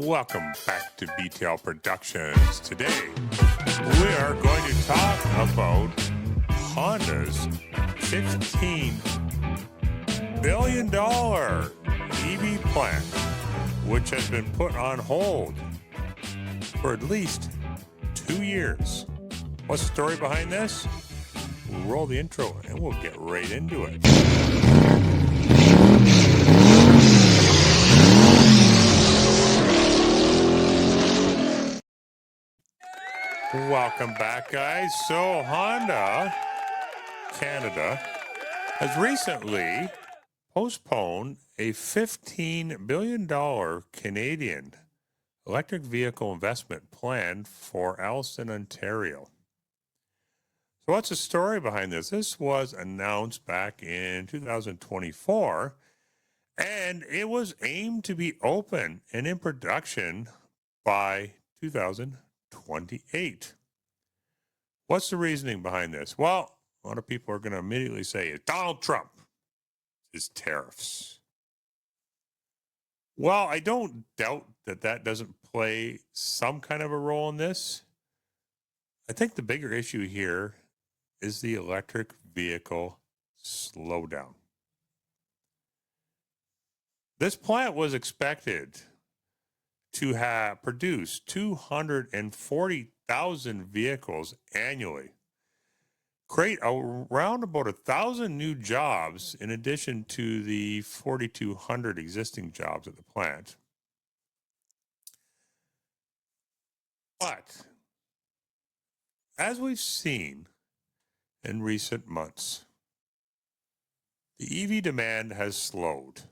Welcome back to BTL Productions. Today, we are going to talk about Honda's $15 billion EV plant, which has been put on hold for at least 2 years. What's the story behind this? We'll roll the intro and we'll get right into it. Welcome back, guys. So Honda Canada has recently postponed a $15 billion Canadian electric vehicle investment plan for Alliston, Ontario. So what's the story behind this? This was announced back in 2024, and it was aimed to be open and in production by 2028. What's the reasoning behind this? Well, a lot of people are going to immediately say it's Donald Trump, his tariffs. Well, I don't doubt that that doesn't play some kind of a role in this. I think the bigger issue here is the electric vehicle slowdown. This plant was expected to have produced 240,000 vehicles annually, create around about 1,000 new jobs in addition to the 4,200 existing jobs at the plant. But as we've seen in recent months, the EV demand has slowed.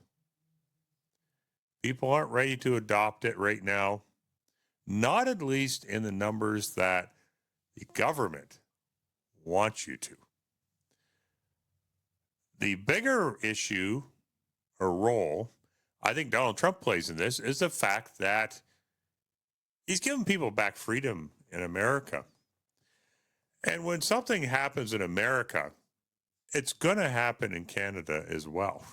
People aren't ready to adopt it right now, not at least in the numbers that the government wants you to. The bigger issue or role I think Donald Trump plays in this is the fact that he's giving people back freedom in America. And when something happens in America, it's going to happen in Canada as well.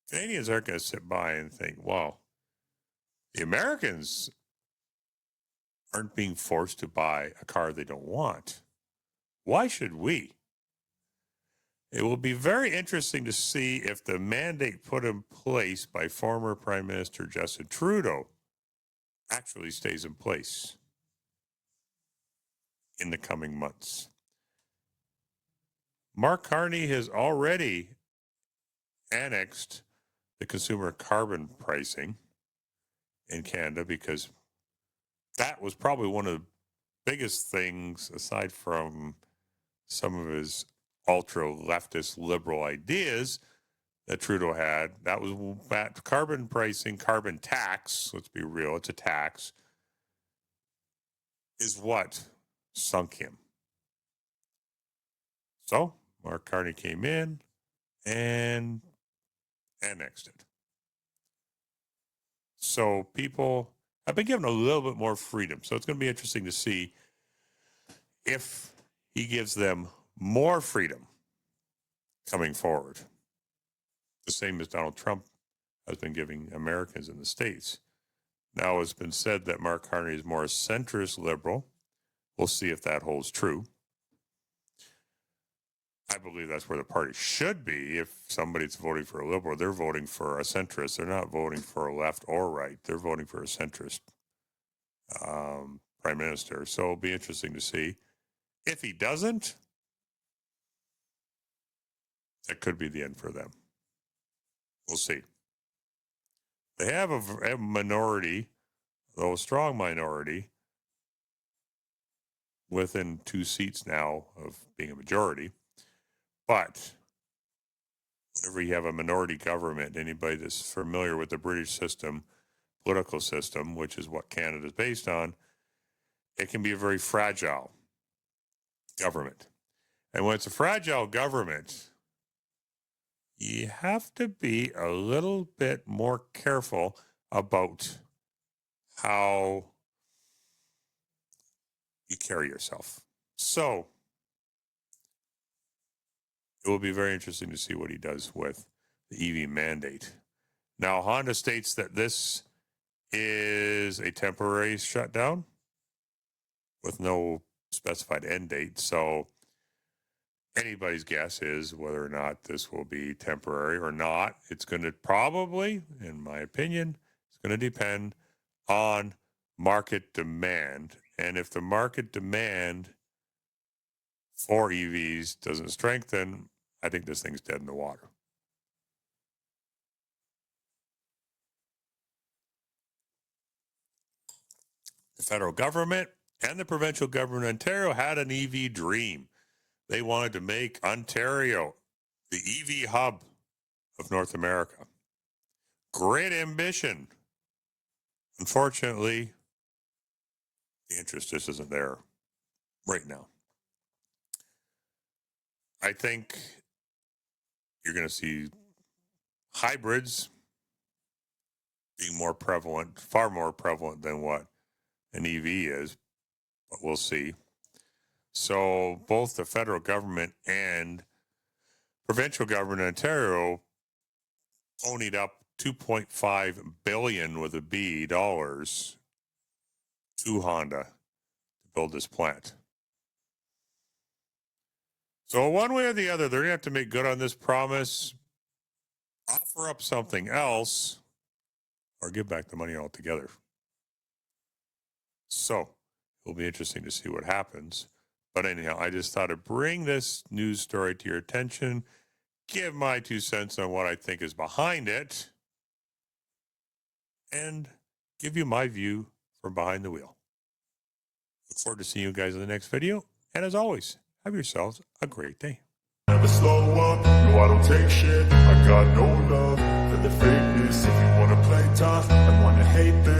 Canadians aren't going to sit by and think, well, the Americans aren't being forced to buy a car they don't want. Why should we? It will be very interesting to see if the mandate put in place by former Prime Minister Justin Trudeau actually stays in place in the coming months. Mark Carney has already annexed the consumer carbon pricing in Canada because that was probably one of the biggest things, aside from some of his ultra leftist liberal ideas that Trudeau had. That was that carbon pricing, carbon tax, let's be real, it's a tax, is what sunk him. So Mark Carney came in and annexed it. So people have been given a little bit more freedom. So it's going to be interesting to see if he gives them more freedom coming forward. The same as Donald Trump has been giving Americans in the States. Now it's been said that Mark Carney is more centrist liberal. We'll see if that holds true. I believe that's where the party should be. If somebody's voting for a liberal, they're voting for a centrist. They're not voting for a left or right. They're voting for a centrist prime minister. So it'll be interesting to see. If he doesn't, that could be the end for them. We'll see. They have a minority, though a strong minority, within 2 seats now of being a majority. But whenever you have a minority government, anybody that's familiar with the British system, political system, which is what Canada is based on, it can be a very fragile government. And when it's a fragile government, you have to be a little bit more careful about how you carry yourself. So it will be very interesting to see what he does with the EV mandate. Now, Honda states that this is a temporary shutdown with no specified end date. So anybody's guess is whether or not this will be temporary or not. It's going to probably, in my opinion, it's going to depend on market demand. And if the market demand for EVs doesn't strengthen, I think this thing's dead in the water. The federal government and the provincial government of Ontario had an EV dream. They wanted to make Ontario the EV hub of North America. Great ambition. Unfortunately, the interest just isn't there right now. I think you're going to see hybrids being more prevalent, far more prevalent than what an EV is, but we'll see. So both the federal government and provincial government in Ontario ponied up $2.5 billion with a B dollars to Honda to build this plant. So one way or the other, they're going to have to make good on this promise, offer up something else, or give back the money altogether. So it'll be interesting to see what happens. But anyhow, I just thought I'd bring this news story to your attention, give my 2 cents on what I think is behind it, and give you my view from behind the wheel. Look forward to seeing you guys in the next video. And as always, have yourselves a great day. Never slow up, no I don't take shit. I got no love for the fakeness. If you wanna play tough and wanna hate this,